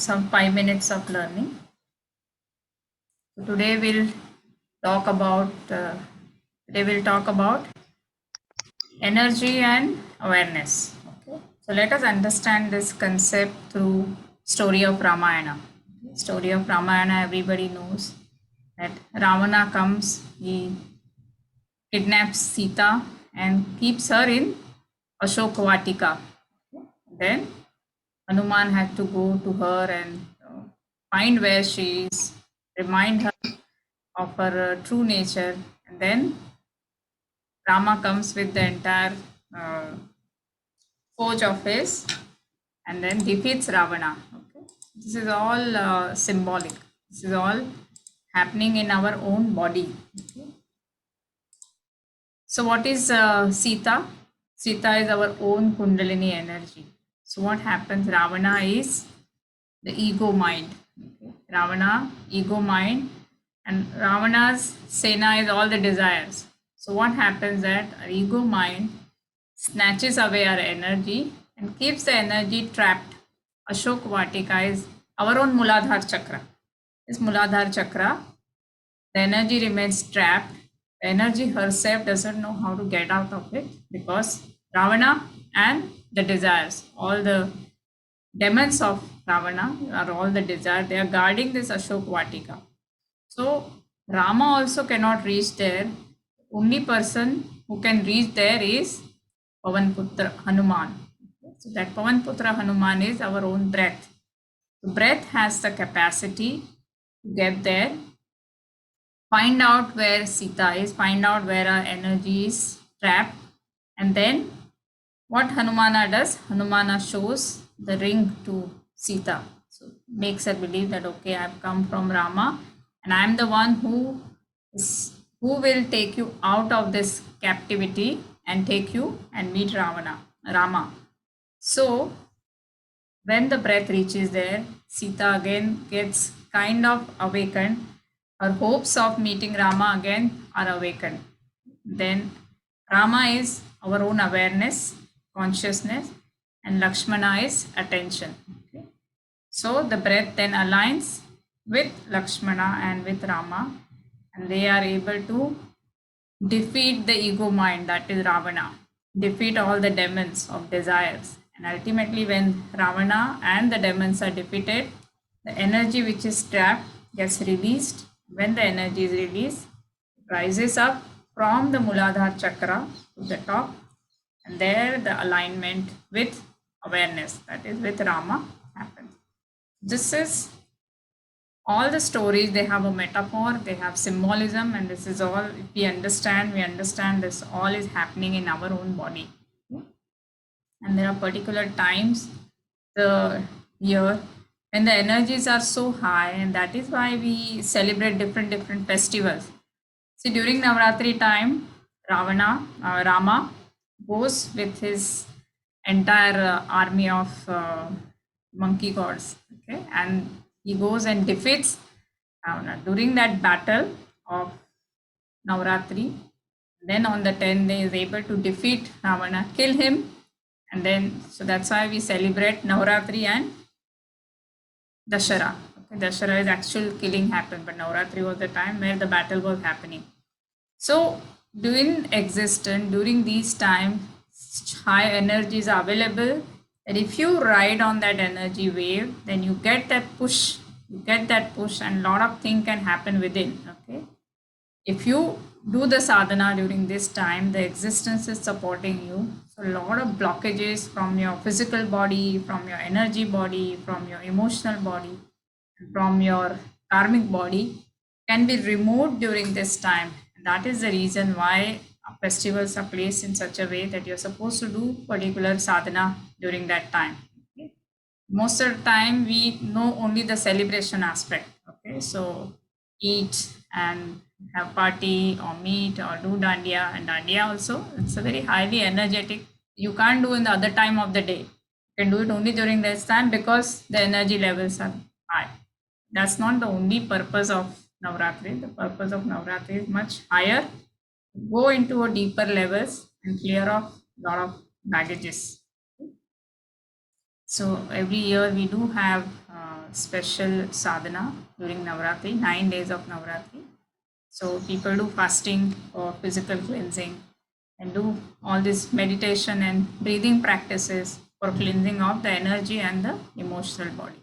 some 5 minutes of learning. So today we'll talk about energy and awareness. Okay. So let us understand this concept through story of Ramayana. Story of Ramayana, everybody knows that Ravana comes, he kidnaps Sita and keeps her in Ashokavatika. Then Hanuman had to go to her and find where she is, remind her of her true nature, and then Rama comes with the entire forge of his and then defeats Ravana. Okay, this is all symbolic. This is all happening in our own body. Okay. So, what is Sita? Sita is our own Kundalini energy. So, what happens? Ravana is the ego mind. Okay. Ravana, ego mind, and Ravana's Sena is all the desires. So, what happens that our ego mind snatches away our energy and keeps the energy trapped. Ashok Vatika is our own Muladhar Chakra. This Muladhar Chakra, the energy remains trapped. The energy herself doesn't know how to get out of it because Ravana and the desires, all the demons of Ravana are all the desire. They are guarding this Ashok Vatika. So Rama also cannot reach there. Only person who can reach there is Pavan Putra Hanuman. So that Pavan Putra Hanuman is our own breath. The breath has the capacity to get there, find out where Sita is, find out where our energy is trapped, and then what Hanumana does, Hanumana shows the ring to Sita. So makes her believe that okay, I've come from Rama and I'm the one who will take you out of this captivity and take you and meet Rama. So when the breath reaches there, Sita again gets kind of awakened. Her hopes of meeting Rama again are awakened. Then Rama is our own awareness, consciousness, and Lakshmana is attention. Okay. So the breath then aligns with Lakshmana and with Rama, and they are able to defeat the ego mind, that is Ravana, defeat all the demons of desires. And ultimately, when Ravana and the demons are defeated, the energy which is trapped gets released. When the energy is released, it rises up from the Muladhara Chakra to the top, and there the alignment with awareness, that is with Rama, happens. This is all the stories, they have a metaphor, they have symbolism, and this is all, if we understand this all is happening in our own body. And there are particular times the year when the energies are so high, and that is why we celebrate different festivals. See, during Navratri time, Rama goes with his entire army of monkey gods, okay, and he goes and defeats Ravana. During that battle of Navratri, then on the 10th day is able to defeat Ravana, kill him, and then so that's why we celebrate Navratri and Dashara. Okay, Dashara is actual killing happened, but Navratri was the time where the battle was happening. So during these times, high energies are available. And if you ride on that energy wave, then you get that push. And a lot of things can happen within. Okay. If you do the sadhana during this time, the existence is supporting you. So a lot of blockages from your physical body, from your energy body, from your emotional body, from your karmic body can be removed during this time. And that is the reason why festivals are placed in such a way that you're supposed to do particular sadhana during that time. Okay. Most of the time we know only the celebration aspect. Okay, so eat and have party or meet or do dandiya, and dandiya also, it's a very highly energetic, you can't do in the other time of the day, you can do it only during this time because the energy levels are high. That's not the only purpose of Navratri. The purpose of Navratri is much higher, go into a deeper levels and clear off a lot of baggages. So every year we do have special sadhana during Navratri, 9 days of Navratri. So people do fasting or physical cleansing and do all this meditation and breathing practices for cleansing of the energy and the emotional body.